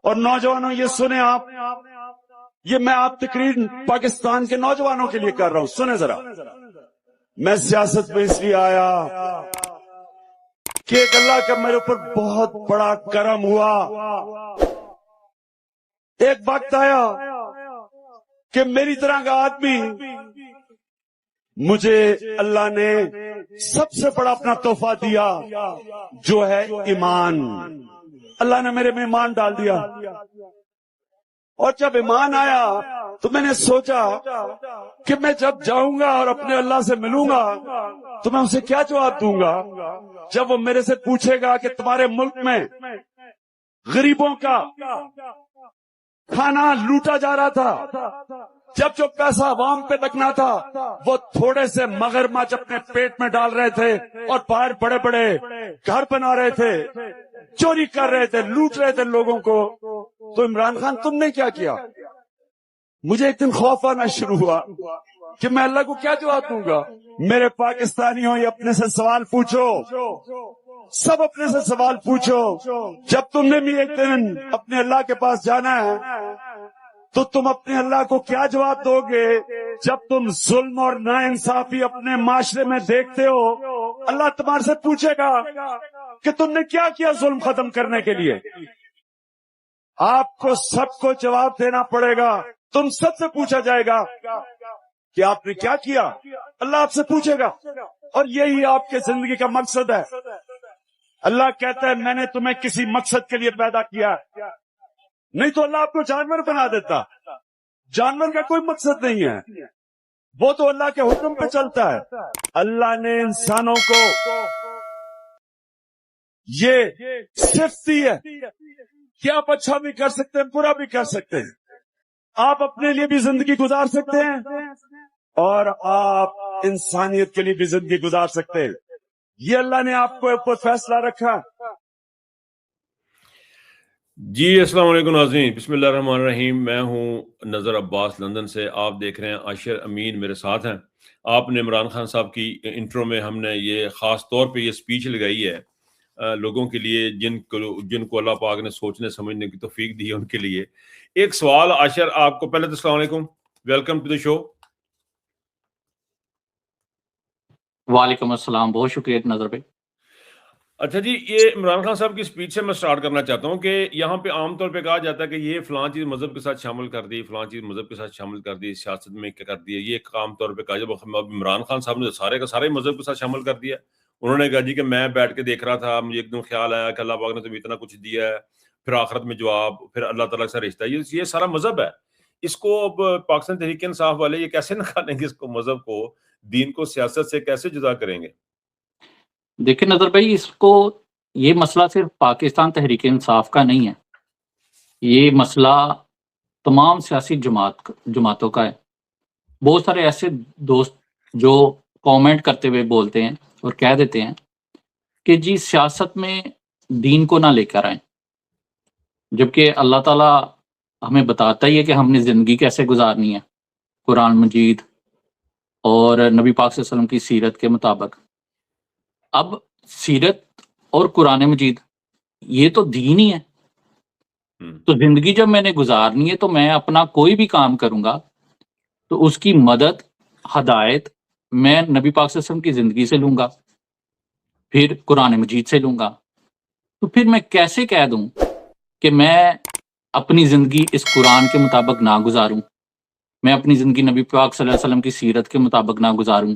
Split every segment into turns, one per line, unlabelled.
اور نوجوانوں یہ سنیں آپ، یہ میں آپ تقریر پاکستان کے نوجوانوں کے لیے کر رہا ہوں، سنیں ذرا. میں سیاست میں اس لیے آیا کہ ایک اللہ کا میرے اوپر بہت بڑا کرم ہوا. ایک وقت آیا کہ میری طرح کا آدمی، مجھے اللہ نے سب سے بڑا اپنا تحفہ دیا جو ہے ایمان. اللہ نے میرے میں ایمان ڈال دیا، اور جب ایمان آیا تو میں نے سوچا کہ میں جب جاؤں گا اور اپنے اللہ سے ملوں گا تو میں اسے کیا جواب دوں گا جب وہ میرے سے پوچھے گا کہ تمہارے ملک میں غریبوں کا کھانا لوٹا جا رہا تھا، جب جو پیسہ عوام پہ لگنا تھا وہ تھوڑے سے مگرمچھ اپنے پیٹ میں ڈال رہے تھے اور باہر بڑے بڑے گھر بنا رہے تھے، چوری کر رہے تھے، لوٹ رہے تھے لوگوں کو، تو عمران خان تم نے کیا کیا؟ مجھے ایک دن خوف آنا شروع ہوا کہ میں اللہ کو کیا جواب دوں گا. میرے پاکستانیوں، یہ اپنے سے سوال پوچھو، سب اپنے سے سوال پوچھو. جب تم نے بھی ایک دن اپنے اللہ کے پاس جانا ہے تو تم اپنے اللہ کو کیا جواب دو گے جب تم ظلم اور ناانصافی اپنے معاشرے میں دیکھتے ہو؟ اللہ تمہارے سے پوچھے گا کہ تم نے کیا کیا ظلم ختم کرنے کے لیے. آپ کو سب کو جواب دینا پڑے گا. تم سب سے پوچھا جائے گا کہ آپ نے کیا کیا. اللہ آپ سے پوچھے گا، اور یہی آپ کے زندگی کا مقصد ہے. اللہ کہتا ہے میں نے تمہیں کسی مقصد کے لیے پیدا کیا، نہیں تو اللہ آپ کو جانور بنا دیتا. جانور کا کوئی مقصد نہیں ہے، وہ تو اللہ کے حکم پہ چلتا ہے. اللہ نے انسانوں کو یہ صفت دی ہے کہ آپ اچھا بھی کر سکتے ہیں، برا بھی کر سکتے ہیں. آپ اپنے لیے بھی زندگی گزار سکتے ہیں اور آپ انسانیت کے لیے بھی زندگی گزار سکتے ہیں. یہ اللہ نے آپ کو اوپر فیصلہ رکھا.
جی السلام علیکم ناظرین، بسم اللہ الرحمن الرحیم. میں ہوں نظر عباس لندن سے. آپ دیکھ رہے ہیں عاشر امین میرے ساتھ ہیں. آپ نے عمران خان صاحب کی انٹرو میں ہم نے یہ خاص طور پہ یہ سپیچ لگائی ہے لوگوں کے لیے جن کو اللہ پاک نے سوچنے سمجھنے کی توفیق دی ہے، ان کے لیے. ایک سوال عاشر آپ کو، پہلے تو السلام علیکم، ویلکم ٹو دی شو.
وعلیکم السلام، بہت شکریہ نظر بھائی.
اچھا جی، یہ عمران خان صاحب کی سپیچ سے میں سٹارٹ کرنا چاہتا ہوں کہ یہاں پہ عام طور پہ کہا جاتا ہے کہ یہ فلاں چیز مذہب کے ساتھ شامل کر دی، فلاں چیز مذہب کے ساتھ شامل کر دی، سیاست میں کیا کر دیا. یہ عام طور پہ کہا. جب عمران خان صاحب نے سارے کا سارے مذہب کے ساتھ شامل کر دیا. انہوں نے کہا جی کہ میں بیٹھ کے دیکھ رہا تھا، مجھے ایک دم خیال آیا کہ اللہ پاک نے تمہیں اتنا کچھ دیا ہے، پھر آخرت میں جواب، پھر اللہ تعالیٰ سے رشتہ. یہ سارا مذہب ہے. اس کو اب پاکستان تحریک انصاف والے یہ کیسے نکالیں گے؟ اس کو، مذہب کو، دین کو سیاست سے کیسے جدا کریں گے؟
دیکھیں نظر بھائی، اس کو، یہ مسئلہ صرف پاکستان تحریک انصاف کا نہیں ہے، یہ مسئلہ تمام سیاسی جماعتوں کا ہے. بہت سارے ایسے دوست جو کامنٹ کرتے ہوئے بولتے ہیں اور کہہ دیتے ہیں کہ جی سیاست میں دین کو نہ لے کر آئیں، جبکہ اللہ تعالیٰ ہمیں بتاتا ہی ہے کہ ہم نے زندگی کیسے گزارنی ہے قرآن مجید اور نبی پاک صلی اللہ علیہ وسلم کی سیرت کے مطابق. اب سیرت اور قرآن مجید یہ تو دین ہی ہے، تو زندگی جب میں نے گزارنی ہے تو میں اپنا کوئی بھی کام کروں گا تو اس کی مدد، ہدایت میں نبی پاک صلی اللہ علیہ وسلم کی زندگی سے لوں گا، پھر قرآن مجید سے لوں گا. تو پھر میں کیسے کہہ دوں کہ میں اپنی زندگی اس قرآن کے مطابق نہ گزاروں، میں اپنی زندگی نبی پاک صلی اللہ علیہ وسلم کی سیرت کے مطابق نہ گزاروں،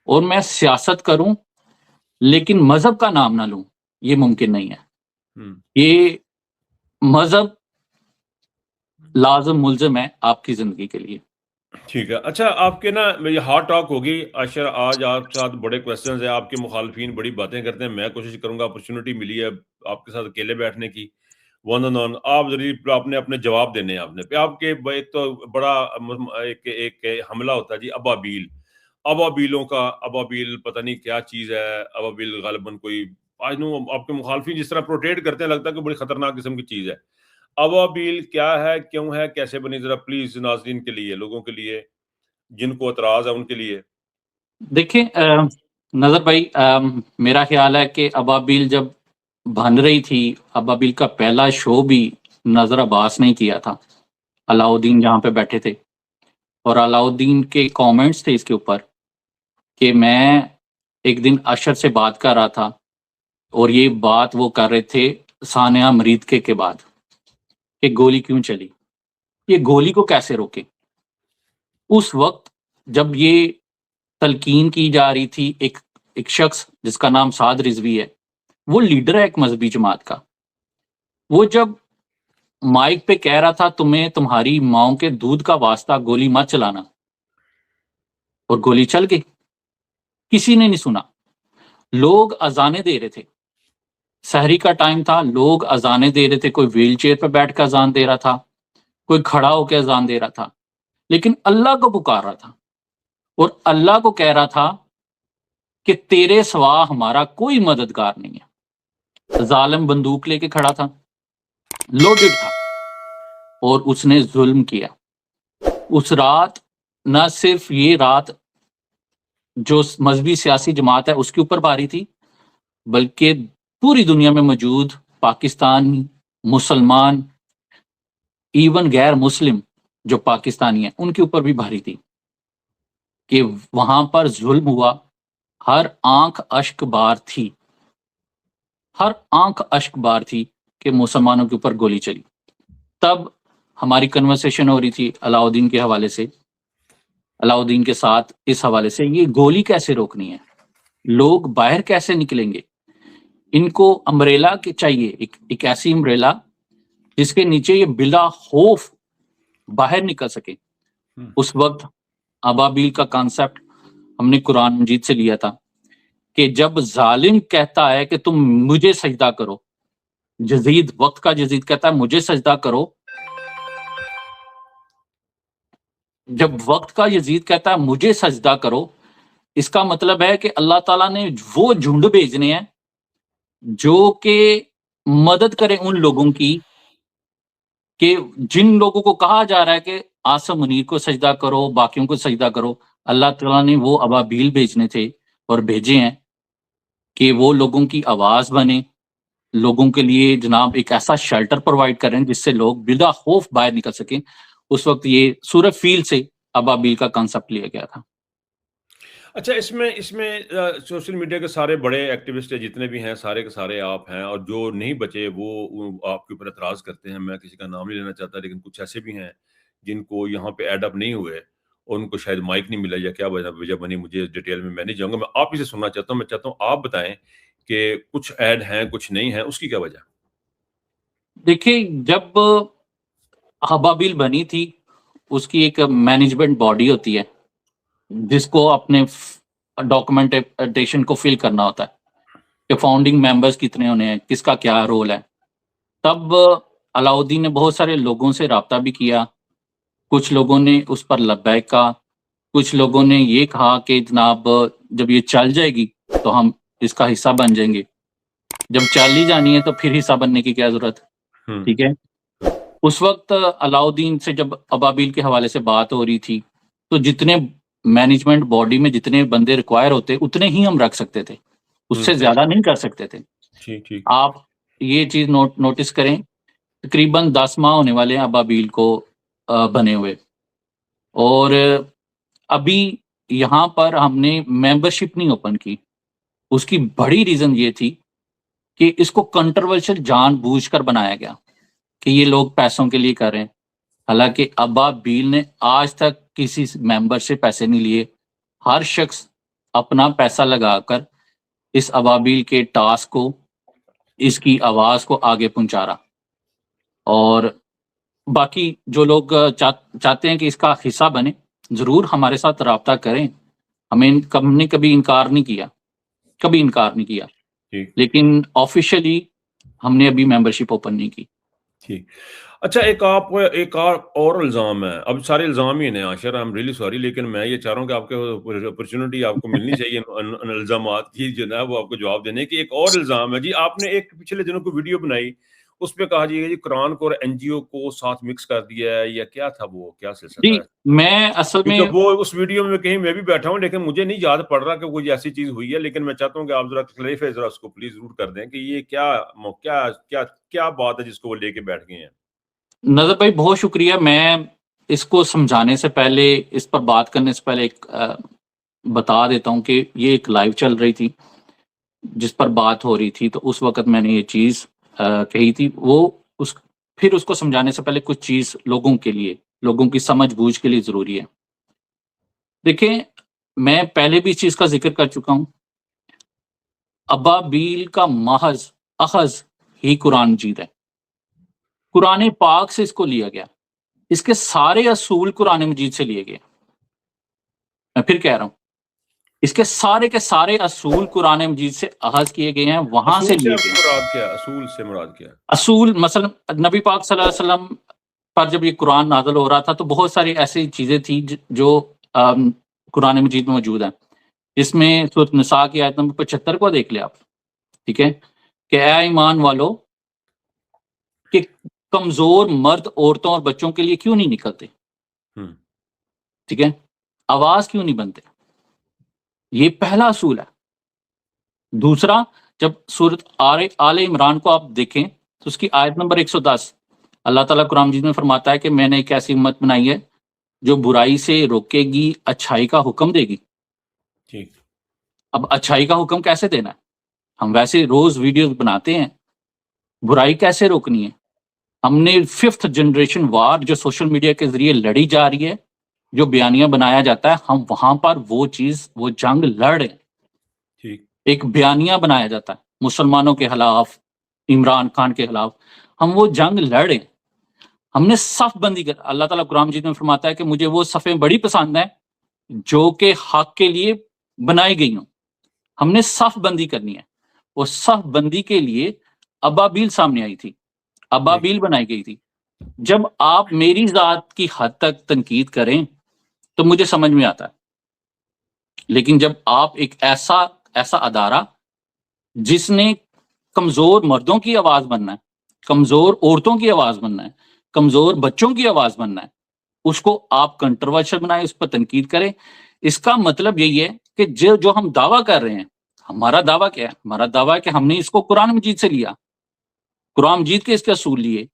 اور میں سیاست کروں لیکن مذہب کا نام نہ لوں؟ یہ ممکن نہیں ہے. یہ مذہب لازم ملزم ہے آپ کی زندگی کے لیے.
ٹھیک ہے. اچھا، آپ کے نا یہ ہارڈ ٹاک ہوگی عاشر، آج آپ کے ساتھ بڑے کویسچنز ہیں. آپ کے مخالفین بڑی باتیں کرتے ہیں. میں کوشش کروں گا، اپرچونٹی ملی ہے آپ کے ساتھ اکیلے بیٹھنے کی، ون آن ون. آپ ضرور آپ نے اپنے جواب دینے ہیں. آپ کے ایک تو بڑا ایک حملہ ہوتا ہے جی ابابیل. ابابیلوں کا، ابابیل پتہ نہیں کیا چیز ہے. ابابیل غالباً کوئی، آج نو آپ کے مخالفین جس طرح پروٹیٹ کرتے ہیں لگتا ہے کہ بڑی خطرناک قسم کی چیز ہے. ابابیل کیا ہے، کیوں ہے، کیسے بنی؟ ذرا پلیز ناظرین کے لیے، لوگوں کے لیے جن کو اعتراض ہے ان کے لیے.
دیکھیں نظر بھائی، میرا خیال ہے کہ ابابیل جب بن رہی تھی، ابابیل کا پہلا شو بھی نظر عباس نے کیا تھا، علاؤدین جہاں پہ بیٹھے تھے، اور علاؤدین کے کامنٹس تھے اس کے اوپر کہ میں ایک دن اشر سے بات کر رہا تھا، اور یہ بات وہ کر رہے تھے سانحہ مریدکے کے بعد کہ گولی کیوں چلی، یہ گولی کو کیسے روکے۔ اس وقت جب یہ تلقین کی جا رہی تھی ایک شخص جس کا نام سعد رضوی ہے، وہ لیڈر ہے ایک مذہبی جماعت کا، وہ جب مائک پہ کہہ رہا تھا تمہیں تمہاری ماؤں کے دودھ کا واسطہ گولی مت چلانا، اور گولی چل گئی، کسی نے نہیں سنا۔ لوگ اذانیں دے رہے تھے، سحری کا ٹائم تھا، لوگ اذانیں دے رہے تھے، کوئی ویل چیئر پہ بیٹھ کے اذان دے رہا تھا، کوئی کھڑا ہو کے اذان دے رہا تھا، لیکن اللہ کو پکار رہا تھا اور اللہ کو کہہ رہا تھا کہ تیرے سوا ہمارا کوئی مددگار نہیں ہے۔ ظالم بندوق لے کے کھڑا تھا، لوڈڈ تھا، اور اس نے ظلم کیا۔ اس رات نہ صرف یہ رات جو مذہبی سیاسی جماعت ہے اس کے اوپر باری تھی، بلکہ پوری دنیا میں موجود پاکستان مسلمان، ایون غیر مسلم جو پاکستانی ہیں ان کے اوپر بھی بھاری تھی، کہ وہاں پر ظلم ہوا، ہر آنکھ اشک بار تھی، ہر آنکھ اشک بار تھی کہ مسلمانوں کے اوپر گولی چلی۔ تب ہماری کنورسیشن ہو رہی تھی علاؤدین کے حوالے سے، علاؤدین کے ساتھ اس حوالے سے یہ گولی کیسے روکنی ہے، لوگ باہر کیسے نکلیں گے، ان کو امبریلا کی چاہیے، ایک ایسی امبریلا جس کے نیچے یہ بلا خوف باہر نکل سکے۔ اس وقت ابابیل کا کانسیپٹ ہم نے قرآن مجید سے لیا تھا کہ جب ظالم کہتا ہے کہ تم مجھے سجدہ کرو، یزید وقت کا یزید کہتا ہے مجھے سجدہ کرو، جب وقت کا یزید کہتا ہے مجھے سجدہ کرو، اس کا مطلب ہے کہ اللہ تعالیٰ نے وہ جھنڈ بھیجنے ہیں جو کہ مدد کرے ان لوگوں کی، کہ جن لوگوں کو کہا جا رہا ہے کہ آصم منیر کو سجدہ کرو، باقیوں کو سجدہ کرو، اللہ تعالیٰ نے وہ ابابیل بھیجنے تھے اور بھیجے ہیں کہ وہ لوگوں کی آواز بنے، لوگوں کے لیے جناب ایک ایسا شیلٹر پرووائڈ کریں جس سے لوگ بلا خوف باہر نکل سکیں۔ اس وقت یہ سورہ فیل سے ابابیل کا کانسیپٹ لیا گیا تھا۔
اچھا، اس میں سوشل میڈیا کے سارے بڑے ایکٹیوسٹ جتنے بھی ہیں سارے کے سارے آپ ہیں، اور جو نہیں بچے وہ آپ کے اوپر اعتراض کرتے ہیں۔ میں کسی کا نام نہیں لینا چاہتا، لیکن کچھ ایسے بھی ہیں جن کو یہاں پہ ایڈ اپ نہیں ہوئے، ان کو شاید مائک نہیں ملا یا کیا وجہ بنی، مجھے ڈیٹیل میں نہیں جاؤں گا، میں آپ ہی سے سننا چاہتا ہوں۔ میں چاہتا ہوں آپ بتائیں کہ کچھ ایڈ ہیں کچھ نہیں ہیں، اس کی کیا وجہ؟
دیکھیے، جب ابابیل بنی تھی اس کی ایک مینجمنٹ باڈی ہوتی ہے جس کو اپنے ڈاکومنٹیشن کو فل کرنا ہوتا ہے کہ فاؤنڈنگ ممبرز کتنے ہونے ہیں، کس کا کیا رول ہے۔ تب علاؤدین نے بہت سارے لوگوں سے رابطہ بھی کیا، کچھ لوگوں نے اس پر لبیک کہا، کچھ لوگوں نے یہ کہا کہ جناب جب یہ چل جائے گی تو ہم اس کا حصہ بن جائیں گے، جب چل ہی جانی ہے تو پھر حصہ بننے کی کیا ضرورت، ٹھیک ہے۔ اس وقت علاؤدین سے جب ابابیل کے حوالے سے بات ہو رہی تھی تو جتنے مینجمنٹ باڈی میں جتنے بندے ریکوائر ہوتے اتنے ہی ہم رکھ سکتے تھے، اس سے زیادہ نہیں کر سکتے تھے۔ آپ یہ چیز نوٹس کریں، تقریباً 10 ماہ ہونے والے ہیں ابابیل کو بنے ہوئے، اور ابھی یہاں پر ہم نے ممبرشپ نہیں اوپن کی۔ اس کی بڑی ریزن یہ تھی کہ اس کو کنٹروورشل جان بوجھ کر بنایا گیا کہ یہ لوگ پیسوں کے لیے کر رہے ہیں، حالانکہ ابابیل نے آج تک کسی ممبر سے پیسے نہیں لیے۔ ہر شخص اپنا پیسہ لگا کر اس ابابیل کے ٹاسک کو، اس کی آواز کو آگے پہنچا رہا، اور باقی جو لوگ چاہتے ہیں کہ اس کا حصہ بنے ضرور ہمارے ساتھ رابطہ کریں، ہم نے کبھی انکار نہیں کیا، لیکن آفیشلی ہم نے ابھی ممبرشپ اوپن نہیں کی۔
ٹھیک، اچھا، ایک اور الزام ہے، اب سارے الزام ہی ہیں عاشر، آئی ایم ریئلی سوری، لیکن میں یہ چاہ رہا ہوں کہ آپ کے اپرچونٹی آپ کو ملنی چاہیے ان الزامات کی جو ہے وہ آپ کو جواب دینے کی۔ ایک اور الزام ہے جی، آپ نے ایک پچھلے دنوں کو ویڈیو بنائی، اس پہ کہا جی قرآن کو اور این جی او کو ساتھ مکس کر دیا ہے، یا کیا تھا، وہ کیا سلسلہ
جی،
ہے؟
میں اصل میں
وہ اس ویڈیو میں کہیں میں بھی بیٹھا ہوں، لیکن مجھے نہیں یاد پڑ رہا کہ کوئی ایسی چیز ہوئی ہے، لیکن میں چاہتا ہوں کہ آپ ذرا کلیریفائی ذرا اس کو پلیز ضرور کر دیں کہ یہ کیا بات ہے جس کو وہ لے کے بیٹھ گئے ہیں۔
نظر بھائی بہت شکریہ. میں اس کو سمجھانے سے پہلے، اس پر بات کرنے سے پہلے ایک بتا دیتا ہوں کہ یہ ایک لائیو چل رہی تھی جس پر بات ہو رہی تھی، تو اس وقت میں نے یہ چیز کہی تھی. پھر اس کو سمجھانے سے پہلے کچھ چیز لوگوں کی سمجھ بوجھ کے لیے ضروری ہے. دیکھیں، میں پہلے بھی اس چیز کا ذکر کر چکا ہوں. ابابیل کا محض اخذ ہی قرآن مجید ہے. قرآن پاک سے اس کو لیا گیا. اس کے سارے اصول قرآن مجید سے لیے گئے. میں پھر کہہ رہا ہوں، اس کے سارے اصول قرآن مجید سے اخذ کیے گئے ہیں، وہاں سے لیے گئے ہیں.
اصول سے مراد کیا؟
اصول مثلا نبی پاک صلی اللہ علیہ وسلم پر جب یہ قرآن نازل ہو رہا تھا تو بہت ساری ایسی چیزیں تھیں جو قرآن مجید میں موجود ہیں. اس میں سورۃ نساء کی آیت نمبر 75 کو دیکھ لیں آپ، ٹھیک ہے، کہ اے ایمان والو کہ کمزور مرد عورتوں اور بچوں کے لیے کیوں نہیں نکلتے، ٹھیک ہے، آواز کیوں نہیں بنتے. یہ پہلا اصول ہے. دوسرا، جب سورۃ آل عمران کو آپ دیکھیں تو اس کی آیت نمبر 110 اللہ تعالیٰ قرآن مجید میں فرماتا ہے کہ میں نے ایک ایسی امت بنائی ہے جو برائی سے روکے گی، اچھائی کا حکم دے گی.
ٹھیک.
اب اچھائی کا حکم کیسے دینا ہے؟ ہم ویسے روز ویڈیوز بناتے ہیں، برائی کیسے روکنی ہے؟ ہم نے 5th جنریشن وار جو سوشل میڈیا کے ذریعے لڑی جا رہی ہے، جو بیانیہ بنایا جاتا ہے، ہم وہاں پر وہ جنگ لڑ رہے ہیں.
ٹھیک.
ایک بیانیہ بنایا جاتا ہے مسلمانوں کے خلاف، عمران خان کے خلاف، ہم وہ جنگ لڑ رہے ہیں. ہم نے صف بندی کر، اللہ تعالیٰ قرآن مجید میں فرماتا ہے کہ مجھے وہ صفیں بڑی پسند ہیں جو کہ حق کے لیے بنائی گئی ہوں. ہم نے صف بندی کرنی ہے. وہ صف بندی کے لیے ابابیل سامنے آئی تھی، ابابیل بنائی گئی تھی. جب آپ میری ذات کی حد تک تنقید کریں تو مجھے سمجھ میں آتا ہے، لیکن جب آپ ایک ایسا ادارہ جس نے کمزور مردوں کی آواز بننا ہے، کمزور عورتوں کی آواز بننا ہے، کمزور بچوں کی آواز بننا ہے، اس کو آپ کنٹروورشل بنائیں، اس پر تنقید کریں. اس کا مطلب یہی ہے کہ جو ہم دعویٰ کر رہے ہیں، ہمارا دعویٰ کیا ہے؟ ہمارا دعویٰ ہے کہ ہم نے اس کو قرآن مجید سے لیا، قرآن مجید کے اس کے اصول لیے.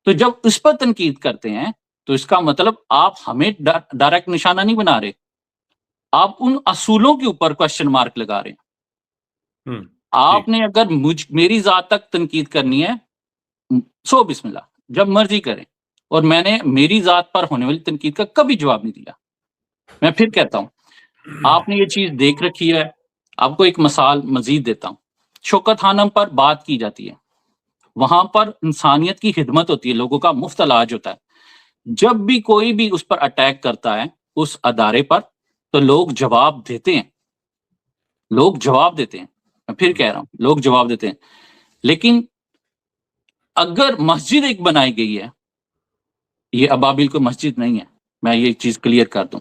تو جب اس پر تنقید کرتے ہیں تو اس کا مطلب آپ ہمیں ڈائریکٹ نشانہ نہیں بنا رہے، آپ ان اصولوں کے اوپر کوشچن مارک لگا رہے ہیں. آپ نے اگر میری ذات تک تنقید کرنی ہے سو بسم اللہ، جب مرضی کریں. اور میں نے میری ذات پر ہونے والی تنقید کا کبھی جواب نہیں دیا. میں پھر کہتا ہوں، آپ نے یہ چیز دیکھ رکھی ہے. آپ کو ایک مثال مزید دیتا ہوں. شوکت خانم پر بات کی جاتی ہے، وہاں پر انسانیت کی خدمت ہوتی ہے، لوگوں کا مفت علاج ہوتا ہے. جب بھی کوئی بھی اس پر اٹیک کرتا ہے اس ادارے پر تو لوگ جواب دیتے ہیں، میں پھر کہہ رہا ہوں لوگ جواب دیتے ہیں. لیکن اگر مسجد ایک بنائی گئی ہے، یہ ابابیل کو مسجد نہیں ہے، میں یہ چیز کلیئر کر دوں.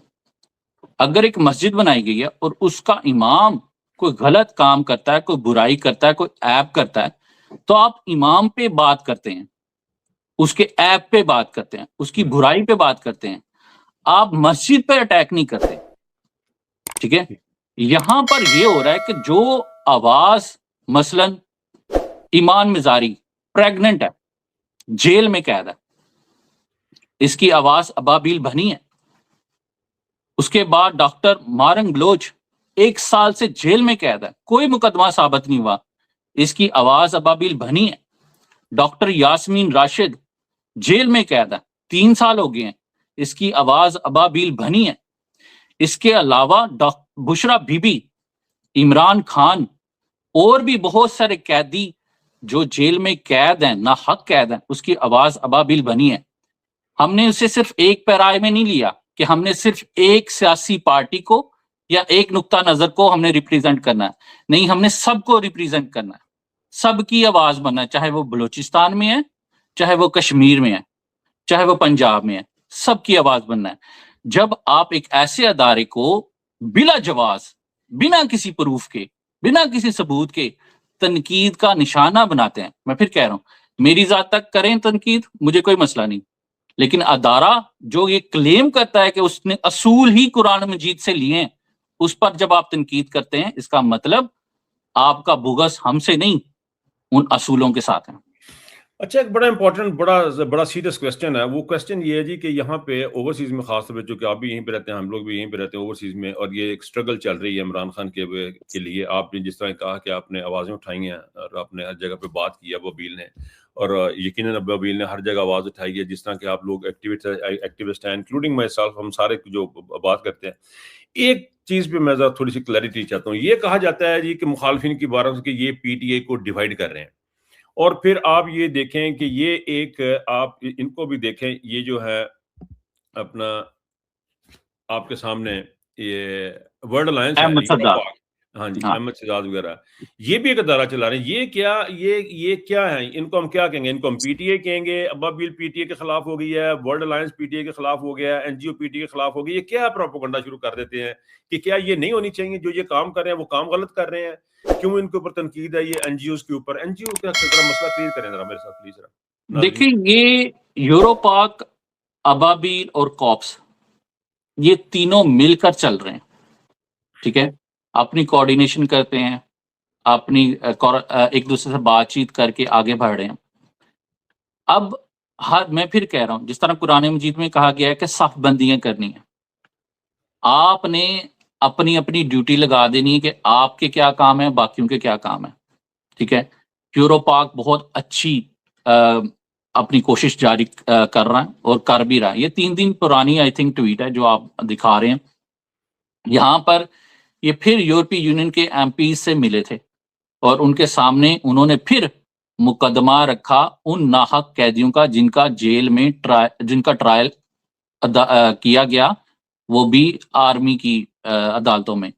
اگر ایک مسجد بنائی گئی ہے اور اس کا امام کوئی غلط کام کرتا ہے، کوئی برائی کرتا ہے، کوئی عیب کرتا ہے، تو آپ امام پہ بات کرتے ہیں، اس کے عیب پہ بات کرتے ہیں، اس کی برائی پہ بات کرتے ہیں. آپ مسجد پہ اٹیک نہیں کرتے، ٹھیک ہے. یہاں پر یہ ہو رہا ہے کہ جو آواز مثلا ایمان مزاری پریگننٹ ہے، جیل میں قید ہے، اس کی آواز ابابیل بنی ہے. اس کے بعد ڈاکٹر مارنگ بلوچ 1 سال سے جیل میں قید ہے، کوئی مقدمہ ثابت نہیں ہوا، اس کی آواز ابابیل بنی ہے. ڈاکٹر یاسمین راشد جیل میں قید ہے، 3 سال ہو گئے ہیں، اس کی آواز ابابیل بنی ہے. اس کے علاوہ بشرا بی بی، عمران خان اور بھی بہت سارے قیدی جو جیل میں قید ہیں، ناحق قید ہیں، اس کی آواز ابابیل بنی ہے. ہم نے اسے صرف ایک پیرائے میں نہیں لیا کہ ہم نے صرف ایک سیاسی پارٹی کو یا ایک نقطہ نظر کو ہم نے ریپریزنٹ کرنا ہے، نہیں، ہم نے سب کو ریپریزنٹ کرنا ہے، سب کی آواز بننا ہے، چاہے وہ بلوچستان میں ہے، چاہے وہ کشمیر میں ہے، چاہے وہ پنجاب میں ہے، سب کی آواز بننا ہے. جب آپ ایک ایسے ادارے کو بلا جواز، بنا کسی پروف کے، بنا کسی ثبوت کے تنقید کا نشانہ بناتے ہیں، میں پھر کہہ رہا ہوں میری ذات تک کریں تنقید، مجھے کوئی مسئلہ نہیں، لیکن ادارہ جو یہ کلیم کرتا ہے کہ اس نے اصول ہی قرآن مجید سے لیے ہیں، اس پر جب آپ تنقید کرتے ہیں، اس کا مطلب آپ کا بغض ہم سے نہیں، ان اصولوں کے ساتھ ہے.
اچھا ایک بڑا امپورٹنٹ بڑا سیریس کویسچن ہے. وہ کویسچن یہ ہے جی کہ یہاں پہ اوورسیز میں خاص طور پہ جو کہ آپ بھی یہیں پہ رہتے ہیں, ہم لوگ بھی یہیں پہ رہتے ہیں اوورسیز میں, اور یہ ایک اسٹرگل چل رہی ہے عمران خان کے لیے. آپ نے جس طرح کہا کہ آپ نے آوازیں اٹھائی ہیں اور آپ نے ہر جگہ پہ بات کی ابو عبیل نے, اور یقیناً ابو عبیل نے ہر جگہ آواز اٹھائی ہے. جس طرح کہ آپ لوگ ایکٹیوسٹ ہیں انکلوڈنگ مائی سیلف, ہم سارے جو بات کرتے ہیں. ایک چیز پہ میں ذرا تھوڑی سی کلیئرٹی چاہتا ہوں. یہ کہا جاتا ہے جی کہ مخالفین کی بارہ کہ یہ پی ٹی اے کو ڈیوائڈ کر رہے ہیں, اور پھر آپ یہ دیکھیں کہ یہ ایک آپ ان کو بھی دیکھیں, یہ جو ہے اپنا آپ کے سامنے یہ ورلڈ الائنس ہے,
احمد صدار.
ہاں جی,
ہاں
احمد شہزاد وغیرہ, یہ بھی ایک ادارہ چلا رہے ہیں. یہ کیا ہے؟ ان کو ہم کیا کہیں گے؟ ان کو ہم پی ٹی اے کہیں گے. ابا بیل پی ٹی اے کے خلاف ہو گئی ہے, world alliance P T A کے خلاف ہو گیا ہے, N G O P T A کے خلاف ہو گئی. یہ کیا پروپیگنڈا شروع کر دیتے ہیں کہ کیا یہ نہیں ہونی چاہیے؟ جو یہ کام کر رہے ہیں وہ کام غلط کر رہے ہیں. کیوں ان کے اوپر تنقید ہے یہ این جی اوز کے اوپر؟ این جی او کا ذرا مسئلہ کلیئر کریں ذرا میرے ساتھ پلیز.
دیکھیں, یہ یورو پاک, ابابیل اور کاپس, یہ تینوں مل کر چل رہے ہیں. ٹھیک ہے, اپنی کوآرڈینیشن کرتے ہیں, اپنی ایک دوسرے سے بات چیت کر کے آگے بڑھ رہے ہیں. اب میں پھر کہہ رہا ہوں, جس طرح قرآن مجید میں کہا گیا ہے کہ صف بندیاں کرنی ہیں, آپ نے اپنی اپنی ڈیوٹی لگا دینی ہے کہ آپ کے کیا کام ہے, باقیوں کے کیا کام ہے. ٹھیک ہے, یورو پاک بہت اچھی اپنی کوشش جاری کر رہا ہے اور کر بھی رہا ہے. یہ 3 دن پرانی آئی تھنک ٹویٹ ہے جو آپ دکھا رہے ہیں. یہاں پر یہ پھر یورپی یونین کے ایم پیز سے ملے تھے اور ان کے سامنے انہوں نے پھر مقدمہ رکھا ان ناحق قیدیوں کا جن کا جیل میں جن کا ٹرائل کیا گیا, وہ بھی آرمی کی عدالتوں میں.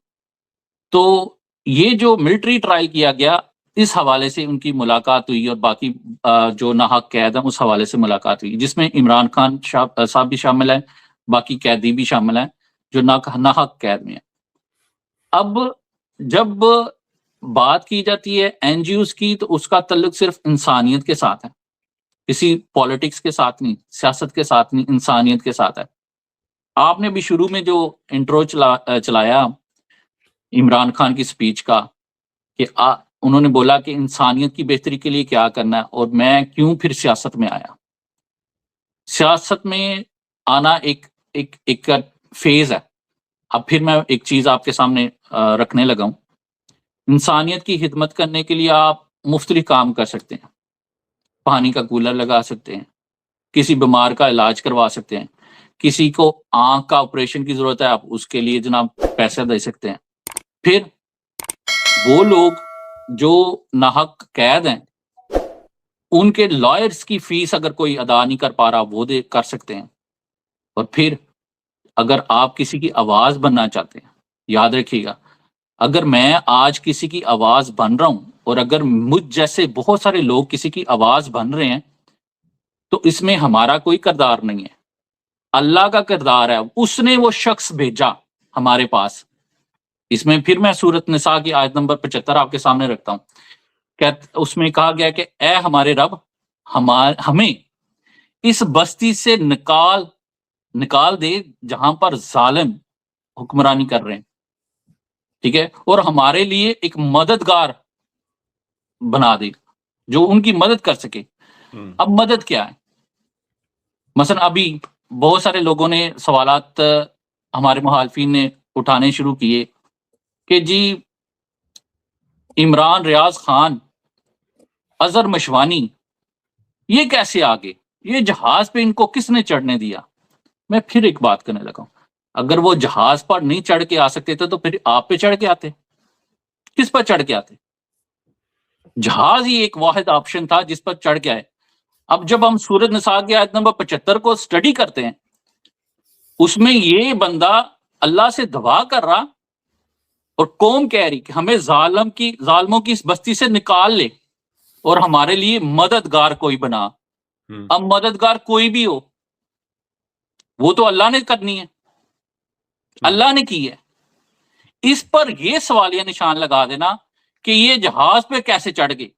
تو یہ جو ملٹری ٹرائل کیا گیا, اس حوالے سے ان کی ملاقات ہوئی, اور باقی جو ناحق قید ہیں اس حوالے سے ملاقات ہوئی, جس میں عمران خان صاحب بھی شامل ہیں, باقی قیدی بھی شامل ہیں جو ناحق قید میں ہیں. اب جب بات کی جاتی ہے این جی اوز کی, تو اس کا تعلق صرف انسانیت کے ساتھ ہے, کسی پالیٹکس کے ساتھ نہیں, سیاست کے ساتھ نہیں, انسانیت کے ساتھ ہے. آپ نے بھی شروع میں جو انٹرو چلایا عمران خان کی سپیچ کا, کہ انہوں نے بولا کہ انسانیت کی بہتری کے لیے کیا کرنا ہے اور میں کیوں پھر سیاست میں آیا. سیاست میں آنا ایک فیز ہے. اب پھر میں ایک چیز آپ کے سامنے رکھنے لگا ہوں. انسانیت کی خدمت کرنے کے لیے آپ مختلف کام کر سکتے ہیں. پانی کا کولر لگا سکتے ہیں, کسی بیمار کا علاج کروا سکتے ہیں, کسی کو آنکھ کا آپریشن کی ضرورت ہے, آپ اس کے لیے جناب پیسے دے سکتے ہیں. پھر وہ لوگ جو ناحق قید ہیں ان کے لائرز کی فیس اگر کوئی ادا نہیں کر پا رہا وہ کر سکتے ہیں. اور پھر اگر آپ کسی کی آواز بننا چاہتے ہیں, یاد رکھیے گا, اگر میں آج کسی کی آواز بن رہا ہوں اور اگر مجھ جیسے بہت سارے لوگ کسی کی آواز بن رہے ہیں, تو اس میں ہمارا کوئی کردار نہیں ہے, اللہ کا کردار ہے. اس نے وہ شخص بھیجا ہمارے پاس. اس میں پھر میں سورۃ نساء کی آیت نمبر 75 آپ کے سامنے رکھتا ہوں. اس میں کہا گیا کہ اے ہمارے رب, ہمیں اس بستی سے نکال دے جہاں پر ظالم حکمرانی کر رہے ہیں. ٹھیک ہے, اور ہمارے لیے ایک مددگار بنا دے جو ان کی مدد کر سکے. اب مدد کیا ہے؟ مثلا ابھی بہت سارے لوگوں نے سوالات ہمارے مخالفین نے اٹھانے شروع کیے کہ جی عمران ریاض خان, اظہر مشوانی, یہ کیسے آگے, یہ جہاز پہ ان کو کس نے چڑھنے دیا؟ میں پھر ایک بات کرنے لگا ہوں, اگر وہ جہاز پر نہیں چڑھ کے آ سکتے تھے تو پھر آپ پہ چڑھ کے آتے. کس پر چڑھ کے آتے؟ جہاز ہی ایک واحد آپشن تھا جس پر چڑھ کے آئے. اب جب ہم سورۃ نساء کی آیت نمبر 75 کو سٹڈی کرتے ہیں, اس میں یہ بندہ اللہ سے دعا کر رہا اور قوم کہہ رہی کہ ہمیں ظالموں کی اس بستی سے نکال لے اور ہمارے لیے مددگار کوئی بنا. اب مددگار کوئی بھی ہو, وہ تو اللہ نے کرنی ہے, اللہ نے کی ہے. اس پر یہ سوالیہ نشان لگا دینا کہ یہ جہاز پہ کیسے چڑھ گئے.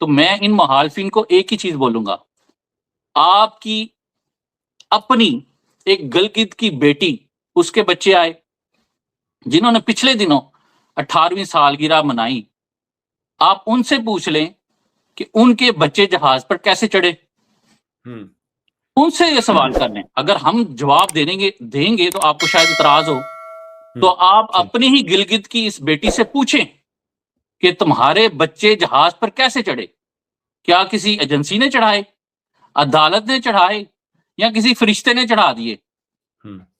تو میں ان مخالفین کو ایک ہی چیز بولوں گا, آپ کی اپنی ایک گلگت کی بیٹی, اس کے بچے آئے جنہوں نے پچھلے دنوں 18ویں سالگرہ منائی, آپ ان سے پوچھ لیں کہ ان کے بچے جہاز پر کیسے چڑھے؟ ان سے یہ سوال کر لیں. اگر ہم جواب دیں گے تو آپ کو شاید اعتراض ہو، تو آپ اپنی ہی گلگت کی اس بیٹی سے پوچھیں کہ تمہارے بچے جہاز پر کیسے چڑھے؟ کیا کسی ایجنسی نے چڑھائے، عدالت نے چڑھائے، یا کسی فرشتے نے چڑھا دیے؟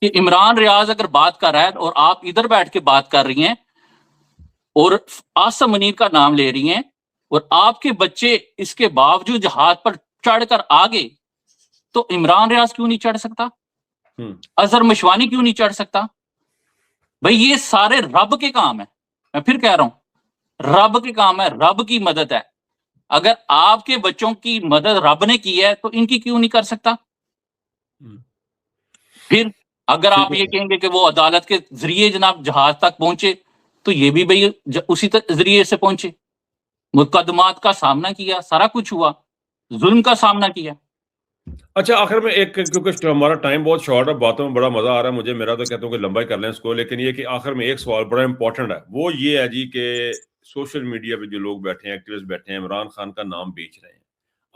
کہ عمران ریاض اگر بات کر رہا ہے اور آپ ادھر بیٹھ کے بات کر رہی ہیں اور عاصم منیر کا نام لے رہی ہیں، اور آپ کے بچے اس کے باوجود جہاز پر چڑھ کر آگے، تو عمران ریاض کیوں نہیں چڑھ سکتا؟ اظہر مشوانی کیوں نہیں چڑھ سکتا؟ بھئی یہ سارے رب کے کام ہے. میں پھر کہہ رہا ہوں، رب کے کام ہے، رب کی مدد ہے. اگر آپ کے بچوں کی مدد رب نے کی ہے تو ان کی کیوں نہیں کر سکتا؟ پھر اگر آپ یہ کہیں گے کہ وہ عدالت کے ذریعے جناب جہاز تک پہنچے، تو یہ بھی بھئی اسی ذریعے سے پہنچے. مقدمات کا سامنا کیا، سارا کچھ ہوا، ظلم کا سامنا کیا.
اچھا آخر میں ایک، کیونکہ ہمارا ٹائم بہت شارٹ ہے، باتوں میں بڑا مزہ آ رہا ہے مجھے، میرا تو کہتا ہوں کہ لمبا ہی کر لیں اس کو، لیکن یہ کہ آخر میں ایک سوال بڑا امپورٹنٹ ہے، وہ یہ ہے جی کہ سوشل میڈیا پہ جو لوگ بیٹھے ہیں، ایکٹیوسٹ بیٹھے ہیں، عمران خان کا نام بیچ رہے ہیں.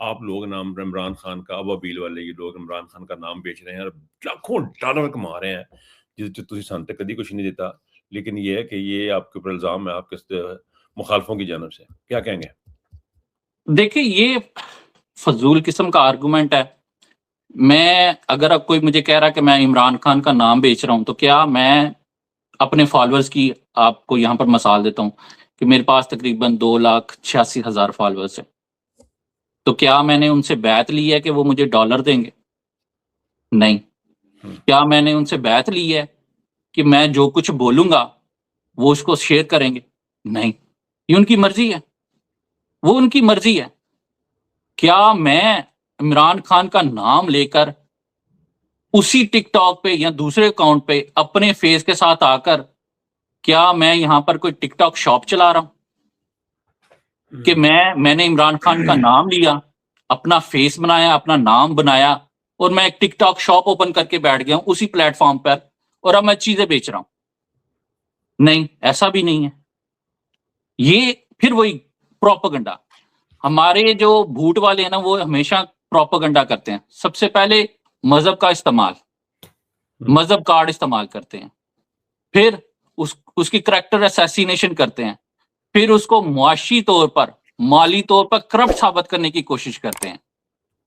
آپ لوگ نام عمران خان کا، ابابیل والے یہ لوگ عمران خان کا نام بیچ رہے ہیں اور لاکھوں ڈالر کما رہے ہیں، جس تسی سن تے کدی کچھ نہیں دیتا. لیکن یہ ہے کہ یہ آپ کے اوپر الزام ہے آپ کے مخالفوں کی جانب سے، کیا کہیں گے؟
دیکھیں یہ فضول قسم کا آرگومنٹ ہے. میں اگر اب کوئی مجھے کہہ رہا کہ میں عمران خان کا نام بیچ رہا ہوں، تو کیا میں اپنے فالوورز کی آپ کو یہاں پر مثال دیتا ہوں کہ میرے پاس تقریباً 2,86,000 فالوورز ہیں. تو کیا میں نے ان سے بیعت لی ہے کہ وہ مجھے ڈالر دیں گے؟ نہیں. کیا میں نے ان سے بیعت لی ہے کہ میں جو کچھ بولوں گا وہ اس کو شیئر کریں گے؟ نہیں. یہ ان کی مرضی ہے، وہ ان کی مرضی ہے. کیا میں عمران خان کا نام لے کر اسی ٹک ٹاک پہ یا دوسرے اکاؤنٹ پہ اپنے فیس کے ساتھ آ کر، کیا میں یہاں پر کوئی ٹک ٹاک شاپ چلا رہا ہوں کہ میں نے عمران خان کا نام لیا، اپنا فیس بنایا، اپنا نام بنایا، اور میں ایک ٹک ٹاک شاپ اوپن کر کے بیٹھ گیا ہوں اسی پلیٹ فارم پر، اور اب میں چیزیں بیچ رہا ہوں؟ نہیں، ایسا بھی نہیں ہے. یہ پھر وہی پروپیگنڈا. ہمارے جو بھوٹ والے ہیں نا، وہ ہمیشہ پروپیگنڈا کرتے ہیں. سب سے پہلے مذہب کا استعمال، مذہب کارڈ استعمال کرتے ہیں، پھر اس کی کریکٹر اسیسینیشن کرتے ہیں، پھر اس کو معاشی طور پر، مالی طور پر کرپٹ ثابت کرنے کی کوشش کرتے ہیں.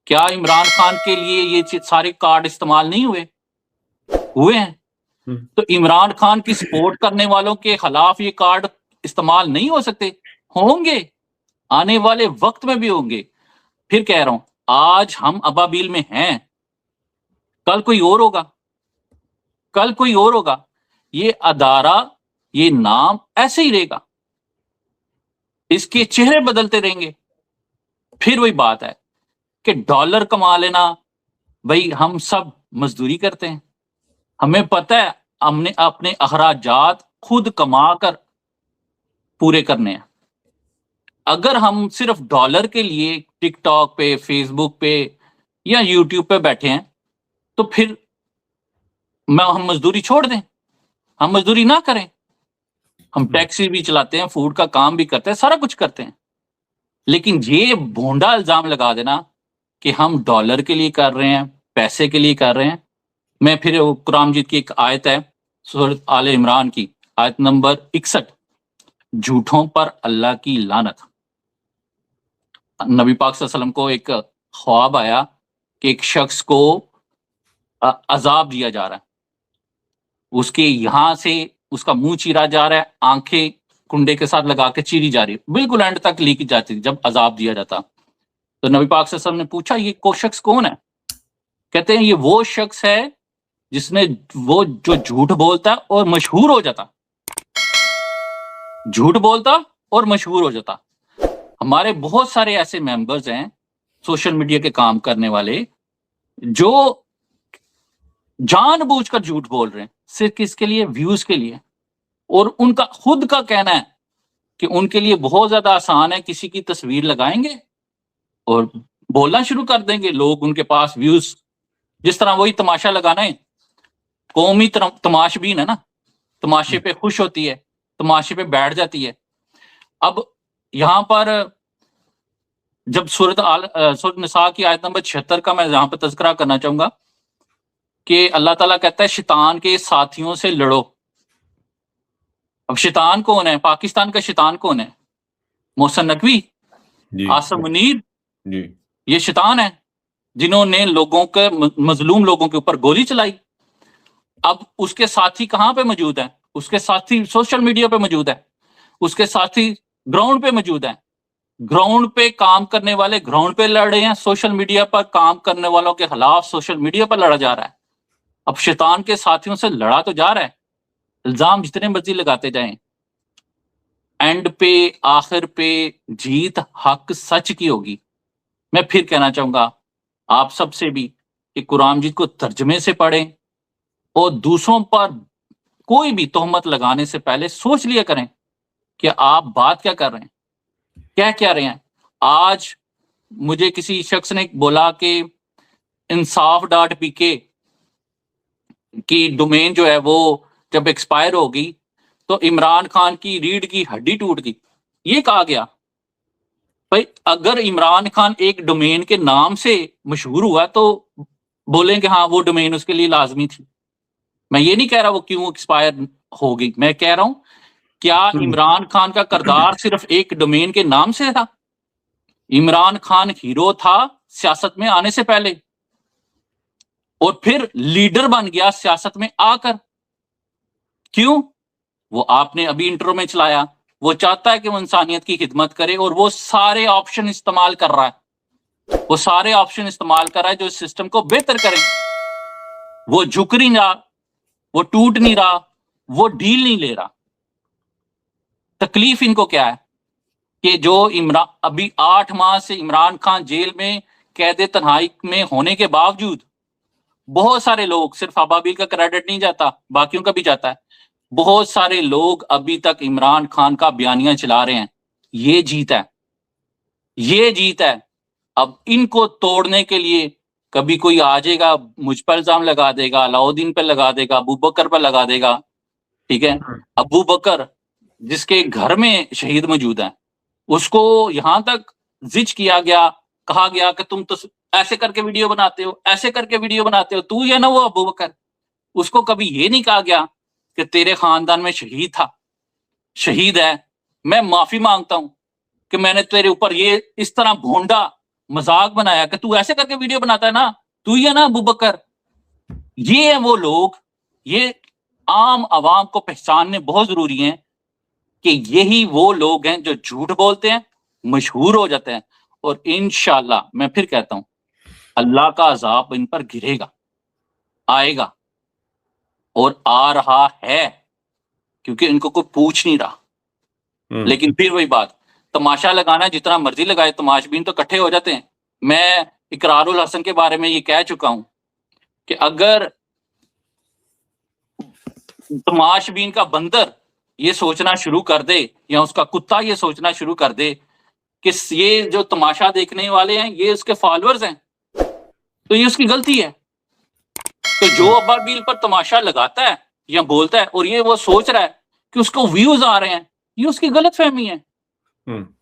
کیا عمران خان کے لیے یہ سارے کارڈ استعمال نہیں ہوئے ہیں؟ تو عمران خان کی سپورٹ کرنے والوں کے خلاف یہ کارڈ استعمال نہیں ہو سکتے؟ ہوں گے، آنے والے وقت میں بھی ہوں گے. پھر کہہ رہا ہوں، آج ہم ابابیل میں ہیں، کل کوئی اور ہوگا، کل کوئی اور ہوگا. یہ ادارہ، یہ نام ایسے ہی رہے گا، اس کے چہرے بدلتے رہیں گے. پھر وہی بات ہے کہ ڈالر کما لینا، بھائی ہم سب مزدوری کرتے ہیں، ہمیں پتہ ہے ہم نے اپنے اخراجات خود کما کر پورے کرنے ہیں. اگر ہم صرف ڈالر کے لیے ٹک ٹاک پہ، فیس بک پہ یا یوٹیوب پہ بیٹھے ہیں، تو پھر ہم مزدوری چھوڑ دیں، ہم مزدوری نہ کریں. ہم ٹیکسی بھی چلاتے ہیں، فوڈ کا کام بھی کرتے ہیں، سارا کچھ کرتے ہیں. لیکن یہ بھونڈا الزام لگا دینا کہ ہم ڈالر کے لیے کر رہے ہیں، پیسے کے لیے کر رہے ہیں. میں پھر قرآن مجید کی ایک آیت ہے، سورۃ آل عمران کی آیت نمبر 61، جھوٹوں پر اللہ کی لعنت. نبی پاک صلی اللہ علیہ وسلم کو ایک خواب آیا کہ ایک شخص کو عذاب دیا جا رہا ہے، اس کے یہاں سے اس کا منہ چیرا جا رہا ہے، آنکھیں کنڈے کے ساتھ لگا کے چیری جا رہی ہے، بالکل اینڈ تک لی کی جاتی جب عذاب دیا جاتا. تو نبی پاک صلی اللہ علیہ وسلم نے پوچھا یہ کو شخص کون ہے؟ کہتے ہیں یہ وہ شخص ہے جس نے وہ جو جھوٹ بولتا اور مشہور ہو جاتا، جھوٹ بولتا اور مشہور ہو جاتا. ہمارے بہت سارے ایسے ممبرز ہیں سوشل میڈیا کے کام کرنے والے جو جان بوجھ کر جھوٹ بول رہے ہیں، صرف کس کے لیے؟ ویوز کے لیے. اور ان کا خود کا کہنا ہے کہ ان کے لیے بہت زیادہ آسان ہے، کسی کی تصویر لگائیں گے اور بولنا شروع کر دیں گے، لوگ ان کے پاس ویوز. جس طرح وہی تماشا لگانا ہے، قومی تماش بین ہے نا، تماشے پہ خوش ہوتی ہے، تماشے پہ بیٹھ جاتی ہے. اب یہاں پر جب سورۃ نساء کی آیت نمبر 76 کا میں یہاں پہ تذکرہ کرنا چاہوں گا کہ اللہ تعالیٰ کہتا ہے شیطان کے ساتھیوں سے لڑو. اب شیطان کون ہے؟ پاکستان کا شیطان کون ہے؟ محسن نقوی،
جی
آصم منیر،
جی
یہ شیطان ہے جنہوں نے لوگوں کے مظلوم لوگوں کے اوپر گولی چلائی. اب اس کے ساتھی کہاں پہ موجود ہیں؟ اس کے ساتھی سوشل میڈیا پہ موجود ہے، اس کے ساتھی گراؤنڈ پہ موجود ہیں. گراؤنڈ پہ کام کرنے والے گراؤنڈ پہ لڑ رہے ہیں، سوشل میڈیا پر کام کرنے والوں کے خلاف سوشل میڈیا پر لڑا جا رہا ہے. اب شیطان کے ساتھیوں سے لڑا تو جا رہا ہے، الزام جتنے مرضی لگاتے جائیں، اینڈ پہ آخر پہ جیت حق سچ کی ہوگی. میں پھر کہنا چاہوں گا آپ سب سے بھی کہ قرآن مجید کو ترجمے سے پڑھیں اور دوسروں پر کوئی بھی تہمت لگانے سے پہلے سوچ لیا کریں کہ آپ بات کیا کر رہے ہیں، کیا رہے ہیں. آج مجھے کسی شخص نے بولا کہ insaf.pk کی ڈومین جو ہے وہ جب ایکسپائر ہوگی تو عمران خان کی ریڑھ کی ہڈی ٹوٹ گئی. یہ کہا گیا. بھائی اگر عمران خان ایک ڈومین کے نام سے مشہور ہوا تو بولیں کہ ہاں وہ ڈومین اس کے لیے لازمی تھی. میں یہ نہیں کہہ رہا وہ کیوں ایکسپائر ہوگی، میں کہہ رہا ہوں کیا عمران خان کا کردار صرف ایک ڈومین کے نام سے تھا؟ عمران خان ہیرو تھا سیاست میں آنے سے پہلے اور پھر لیڈر بن گیا سیاست میں آ کر. کیوں؟ وہ آپ نے ابھی انٹرو میں چلایا، وہ چاہتا ہے کہ وہ انسانیت کی خدمت کرے اور وہ سارے آپشن استعمال کر رہا ہے، وہ سارے آپشن استعمال کر رہا ہے جو اس سسٹم کو بہتر کریں. وہ جھک نہیں رہا، وہ ٹوٹ نہیں رہا، وہ ڈھیل نہیں لے رہا. تکلیف ان کو کیا ہے کہ جو ابھی 8 ماہ سے عمران خان جیل میں قید تنہائی میں ہونے کے باوجود بہت سارے لوگ، صرف ابابیل کا کریڈٹ نہیں جاتا، باقیوں کا بھی جاتا ہے، بہت سارے لوگ ابھی تک عمران خان کا بیانیہ چلا رہے ہیں. یہ جیت ہے، یہ جیت ہے. اب ان کو توڑنے کے لیے کبھی کوئی آ جائے گا، مجھ پر الزام لگا دے گا، علاؤدین پہ لگا دے گا، ابو بکر پر لگا دے گا. ٹھیک ہے، ابو بکر جس کے گھر میں شہید موجود ہیں اس کو یہاں تک زج کیا گیا، کہا گیا کہ تم تو ایسے کر کے ویڈیو بناتے ہو، ایسے کر کے ویڈیو بناتے ہو، تو یا نہ وہ ابو بکر. اس کو کبھی یہ نہیں کہا گیا کہ تیرے خاندان میں شہید تھا، شہید ہے، میں معافی مانگتا ہوں کہ میں نے تیرے اوپر یہ اس طرح بھونڈا مذاق بنایا کہ تو ایسے کر کے ویڈیو بناتا ہے نا، تو یا نا ابو بکر. یہ ہیں وہ لوگ، یہ عام عوام کو پہچاننے بہت ضروری ہیں کہ یہی وہ لوگ ہیں جو جھوٹ بولتے ہیں، مشہور ہو جاتے ہیں، اور انشاءاللہ میں پھر کہتا ہوں اللہ کا عذاب ان پر گرے گا، آئے گا اور آ رہا ہے، کیونکہ ان کو کوئی پوچھ نہیں رہا. لیکن پھر وہی بات، تماشا لگانا جتنا مرضی لگائے، تماش بین تو کٹھے ہو جاتے ہیں. میں اقرار الحسن کے بارے میں یہ کہہ چکا ہوں کہ اگر تماش بین کا بندر یہ سوچنا شروع کر دے یا اس کا کتا یہ سوچنا شروع کر دے کہ یہ جو تماشا دیکھنے والے ہیں یہ اس کے فالوورز ہیں، تو یہ اس کی غلطی ہے. تو جو ابابیل پر تماشا لگاتا ہے یا بولتا ہے اور یہ وہ سوچ رہا ہے کہ اس کو ویوز آ رہے ہیں، یہ اس کی غلط فہمی ہے.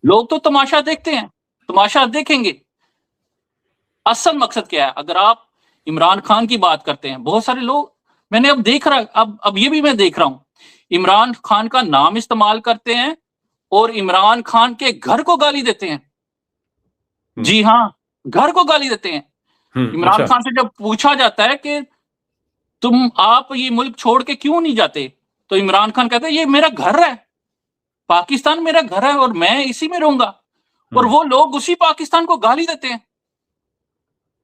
لوگ تو تماشا دیکھتے ہیں، تماشا دیکھیں گے. اصل مقصد کیا ہے؟ اگر آپ عمران خان کی بات کرتے ہیں، بہت سارے لوگ میں نے اب دیکھ رہا، اب یہ بھی میں دیکھ رہا ہوں، عمران خان کا نام استعمال کرتے ہیں اور عمران خان کے گھر کو گالی دیتے ہیں. جی ہاں، گھر کو گالی دیتے ہیں. عمران خان سے جب پوچھا جاتا ہے کہ تم آپ یہ ملک چھوڑ کے کیوں نہیں جاتے، تو عمران خان کہتا ہے یہ میرا گھر ہے، پاکستان میرا گھر ہے اور میں اسی میں رہوں گا. اور وہ لوگ اسی پاکستان کو گالی دیتے ہیں.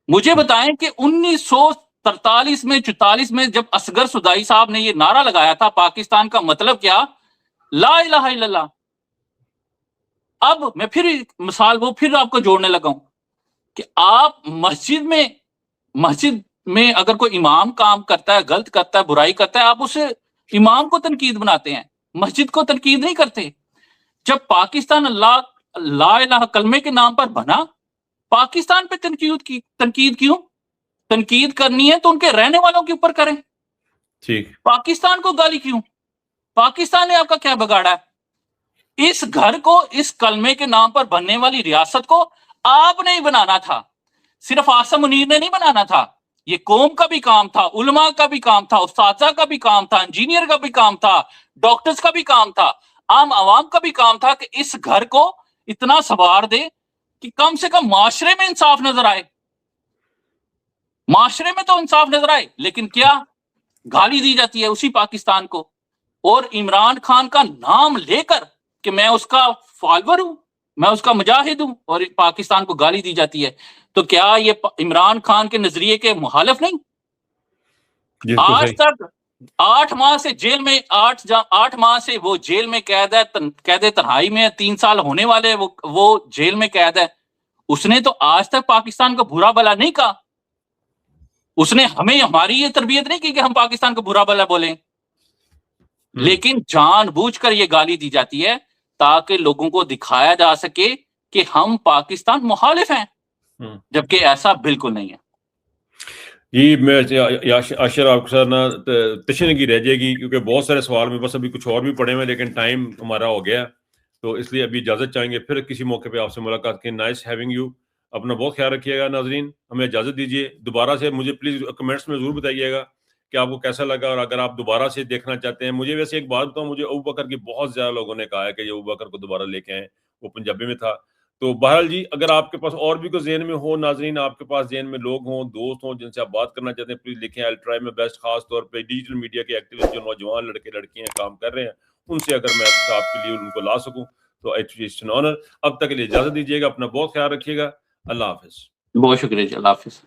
مجھے بتائیں کہ 1943 میں 44 میں جب اصغر صدائی صاحب نے یہ نعرہ لگایا تھا پاکستان کا مطلب کیا، لا الہ الا اللہ. اب میں پھر مثال وہ پھر آپ کو جوڑنے لگا ہوں کہ آپ مسجد میں اگر کوئی امام کام کرتا ہے، غلط کرتا ہے، برائی کرتا ہے، آپ اسے امام کو تنقید بناتے ہیں، مسجد کو تنقید نہیں کرتے. جب پاکستان اللہ لا الہ کلمے کے نام پر بنا، پاکستان پہ تنقید کیوں؟ تنقید کرنی ہے تو ان کے رہنے والوں کے اوپر کریں.
ٹھیک،
پاکستان کو گالی کیوں؟ پاکستان نے آپ کا کیا بگاڑا ہے؟ اس گھر کو، اس کلمے کے نام پر بننے والی ریاست کو آپ نے ہی بنانا تھا, صرف آصم منیر نے نہیں بنانا تھا, یہ قوم کا بھی کام تھا, علماء کا بھی کام تھا, اساتذہ کا بھی کام تھا, انجینئر کا بھی کام تھا, ڈاکٹرز کا بھی کام تھا, عام عوام کا بھی کام تھا کہ اس گھر کو اتنا سنوار دے کہ کم سے کم معاشرے میں انصاف نظر آئے, معاشرے میں تو انصاف نظر آئے. لیکن کیا گالی دی جاتی ہے اسی پاکستان کو, اور عمران خان کا نام لے کر کہ میں اس کا فالوور ہوں, میں اس کا مجاہد ہوں, اور پاکستان کو گالی دی جاتی ہے. تو کیا یہ عمران خان کے نظریے کے مخالف نہیں؟ آج تک 8 ماہ سے جیل میں 8 ماہ سے وہ جیل میں قید ہے, قید تنہائی میں 3 سال ہونے والے وہ جیل میں قید ہے. اس نے تو آج تک پاکستان کو برا بلا نہیں کہا, اس نے ہمیں ہماری یہ تربیت نہیں کی کہ ہم پاکستان کو برا بلا بولیں. لیکن جان بوجھ کر یہ گالی دی جاتی ہے تاکہ لوگوں کو دکھایا جا سکے کہ ہم پاکستان مخالف ہیں, جبکہ ایسا بالکل نہیں ہے.
جی میں اشر آپ کے ساتھ نا تشنگی رہ جائے گی کیونکہ بہت سارے سوال میں بس ابھی کچھ اور بھی پڑے ہوئے, لیکن ٹائم ہمارا ہو گیا, تو اس لیے ابھی اجازت چاہیں گے, پھر کسی موقع پہ آپ سے ملاقات کی. Nice having you. اپنا بہت خیال رکھیے گا. ناظرین ہمیں اجازت دیجیے. دوبارہ سے مجھے پلیز کمنٹس میں ضرور بتائیے گا کہ آپ کو کیسا لگا, اور اگر آپ دوبارہ سے دیکھنا چاہتے ہیں. مجھے ویسے ایک بات بتاؤں, مجھے ابو بکر کی بہت زیادہ لوگوں نے کہا ہے کہ یہ ابو بکر کو دوبارہ لے کے آئیں, وہ پنجابی میں تھا. تو بہرحال جی اگر آپ کے پاس اور بھی کوئی ذہن میں ہو, ناظرین آپ کے پاس ذہن میں لوگ ہوں, دوست ہوں جن سے آپ بات کرنا چاہتے ہیں, پلیز لکھیں. I try my best. خاص طور پہ ڈیجیٹل میڈیا کے ایکٹیوسٹ جو نوجوان لڑکے لڑکیاں کام کر رہے ہیں, ان سے اگر میں آپ کے لیے ان کو لا سکوں تو اٹس این آنر. اب تک کے لیے اجازت دیجیے گا. اپنا بہت خیال رکھیے گا. اللہ حافظ.
بہت شکریہ جی, اللہ حافظ.